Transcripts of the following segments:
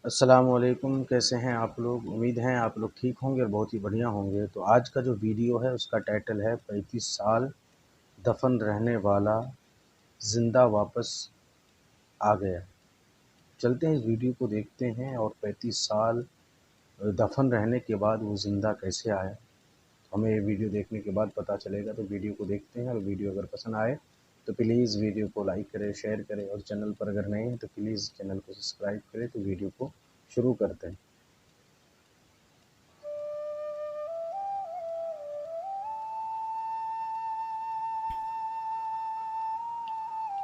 السلام علیکم، کیسے ہیں آپ لوگ؟ امید ہیں آپ لوگ ٹھیک ہوں گے اور بہت ہی بڑھیا ہوں گے۔ تو آج کا جو ویڈیو ہے اس کا ٹائٹل ہے 35 سال دفن رہنے والا زندہ واپس آ گیا۔ چلتے ہیں اس ویڈیو کو دیکھتے ہیں اور 35 سال دفن رہنے کے بعد وہ زندہ کیسے آیا، ہمیں یہ ویڈیو دیکھنے کے بعد پتہ چلے گا۔ تو ویڈیو کو دیکھتے ہیں، اور ویڈیو اگر پسند آئے تو پلیز ویڈیو کو لائک کریں، شیئر کریں، اور چینل پر اگر نئے ہیں تو پلیز چینل کو سبسکرائب کریں۔ تو ویڈیو کو شروع کرتے ہیں۔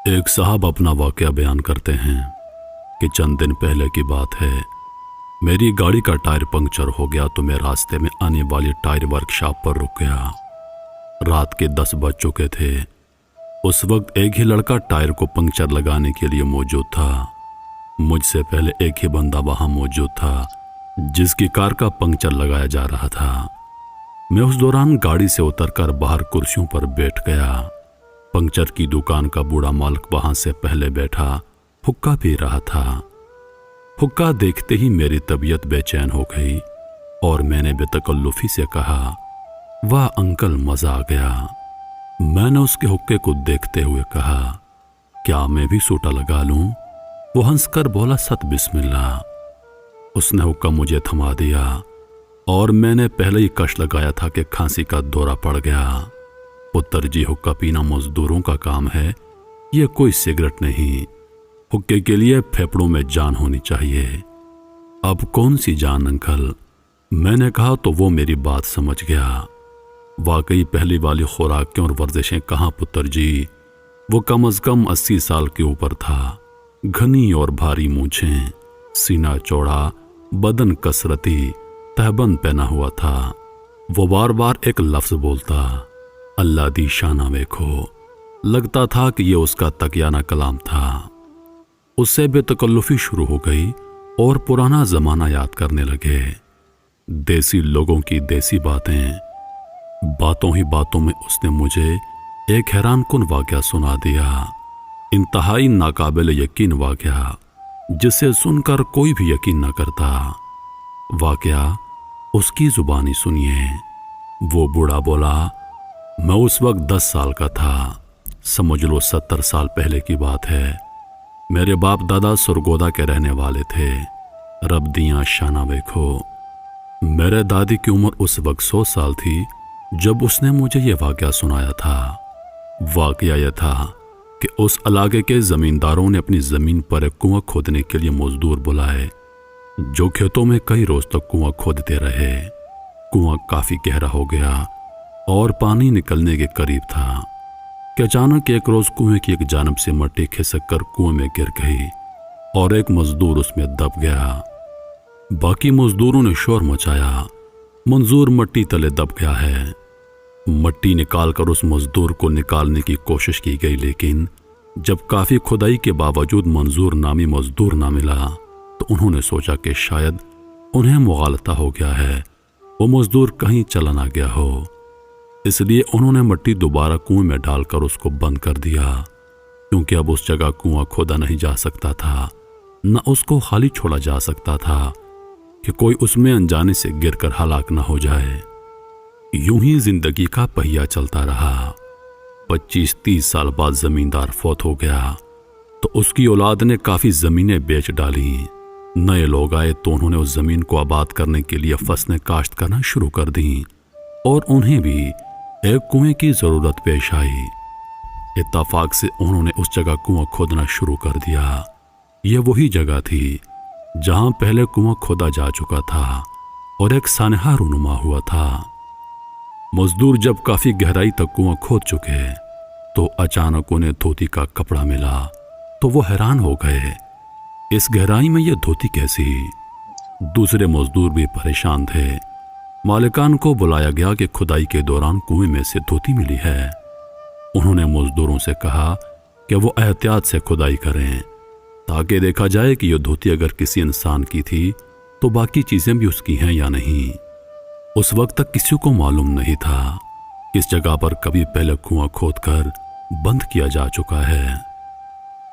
ایک صاحب اپنا واقعہ بیان کرتے ہیں کہ چند دن پہلے کی بات ہے، میری گاڑی کا ٹائر پنکچر ہو گیا تو میں راستے میں آنے والی ٹائر ورک شاپ پر رک گیا۔ رات کے 10 بج چکے تھے۔ اس وقت ایک ہی لڑکا ٹائر کو پنکچر لگانے کے لیے موجود تھا۔ مجھ سے پہلے ایک ہی بندہ وہاں موجود تھا جس کی کار کا پنکچر لگایا جا رہا تھا۔ میں اس دوران گاڑی سے اتر کر باہر کرسیوں پر بیٹھ گیا۔ پنکچر کی دکان کا بوڑھا مالک وہاں سے پہلے بیٹھا حقہ پی رہا تھا۔ حقہ دیکھتے ہی میری طبیعت بے چین ہو گئی اور میں نے بے تکلفی سے کہا، واہ انکل، مزہ آ گیا۔ میں نے اس کے حقے کو دیکھتے ہوئے کہا، کیا میں بھی سوٹا لگا لوں؟ وہ ہنس کر بولا، ست بسم اللہ۔ اس نے حقہ مجھے تھما دیا اور میں نے پہلے ہی کش لگایا تھا کہ کھانسی کا دورہ پڑ گیا۔ پتر جی، حقہ پینا مزدوروں کا کام ہے، یہ کوئی سگریٹ نہیں۔ حقے کے لیے پھیپڑوں میں جان ہونی چاہیے۔ اب کون سی جان انکل؟ میں نے کہا تو وہ میری بات سمجھ گیا۔ واقعی پہلی والی خوراکیں اور ورزشیں کہاں پتر جی؟ وہ کم از کم 80 سال کے اوپر تھا، گھنی اور بھاری مونچھیں، سینہ چوڑا، بدن کسرتی، تہبند پہنا ہوا تھا۔ وہ بار بار ایک لفظ بولتا، اللہ دی شانہ ویکھو۔ لگتا تھا کہ یہ اس کا تقیانہ کلام تھا۔ اس سے بے تکلفی شروع ہو گئی اور پرانا زمانہ یاد کرنے لگے۔ دیسی لوگوں کی دیسی باتیں۔ باتوں ہی باتوں میں اس نے مجھے ایک حیران کن واقعہ سنا دیا، انتہائی ناقابل یقین واقعہ جسے سن کر کوئی بھی یقین نہ کرتا۔ واقعہ اس کی زبانی سنیے۔ وہ بوڑھا بولا، میں اس وقت 10 سال کا تھا، سمجھ لو 70 سال پہلے کی بات ہے۔ میرے باپ دادا سرگودا کے رہنے والے تھے، رب دیاں شانہ ویکھو۔ میرے دادی کی عمر اس وقت 100 سال تھی جب اس نے مجھے یہ واقعہ سنایا تھا۔ واقعہ یہ تھا کہ اس علاقے کے زمینداروں نے اپنی زمین پر ایک کنواں کھودنے کے لیے مزدور بلائے، جو کھیتوں میں کئی روز تک کنواں کھودتے رہے۔ کنواں کافی گہرا ہو گیا اور پانی نکلنے کے قریب تھا کہ اچانک ایک روز کنویں کی ایک جانب سے مٹی کھسک کر کنویں میں گر گئی اور ایک مزدور اس میں دب گیا۔ باقی مزدوروں نے شور مچایا، منظور مٹی تلے دب گیا ہے۔ مٹی نکال کر اس مزدور کو نکالنے کی کوشش کی گئی، لیکن جب کافی کھدائی کے باوجود منظور نامی مزدور نہ ملا تو انہوں نے سوچا کہ شاید انہیں مغالطہ ہو گیا ہے، وہ مزدور کہیں چلا نہ گیا ہو۔ اس لیے انہوں نے مٹی دوبارہ کنویں میں ڈال کر اس کو بند کر دیا، کیونکہ اب اس جگہ کنواں کھودا نہیں جا سکتا تھا، نہ اس کو خالی چھوڑا جا سکتا تھا کہ کوئی اس میں انجانے سے گر کر ہلاک نہ ہو جائے۔ یوں ہی زندگی کا پہیہ چلتا رہا۔ 25-30 سال بعد زمیندار فوت ہو گیا تو اس کی اولاد نے کافی زمینیں بیچ ڈالیں۔ نئے لوگ آئے تو انہوں نے اس زمین کو آباد کرنے کے لیے فصلیں کاشت کرنا شروع کر دیں اور انہیں بھی ایک کنویں کی ضرورت پیش آئی۔ اتفاق سے انہوں نے اس جگہ کنواں کھودنا شروع کر دیا۔ یہ وہی جگہ تھی جہاں پہلے کنواں کھودا جا چکا تھا اور ایک سانحہ رونما ہوا تھا۔ مزدور جب کافی گہرائی تک کنواں کھود چکے تو اچانک انہیں دھوتی کا کپڑا ملا تو وہ حیران ہو گئے، اس گہرائی میں یہ دھوتی کیسی؟ دوسرے مزدور بھی پریشان تھے۔ مالکان کو بلایا گیا کہ کھدائی کے دوران کنویں میں سے دھوتی ملی ہے۔ انہوں نے مزدوروں سے کہا کہ وہ احتیاط سے کھدائی کریں تاکہ دیکھا جائے کہ یہ دھوتی اگر کسی انسان کی تھی تو باقی چیزیں بھی اس کی ہیں یا نہیں۔ اس وقت تک کسی کو معلوم نہیں تھا اس جگہ پر کبھی پہلے کنواں کھود کر بند کیا جا چکا ہے۔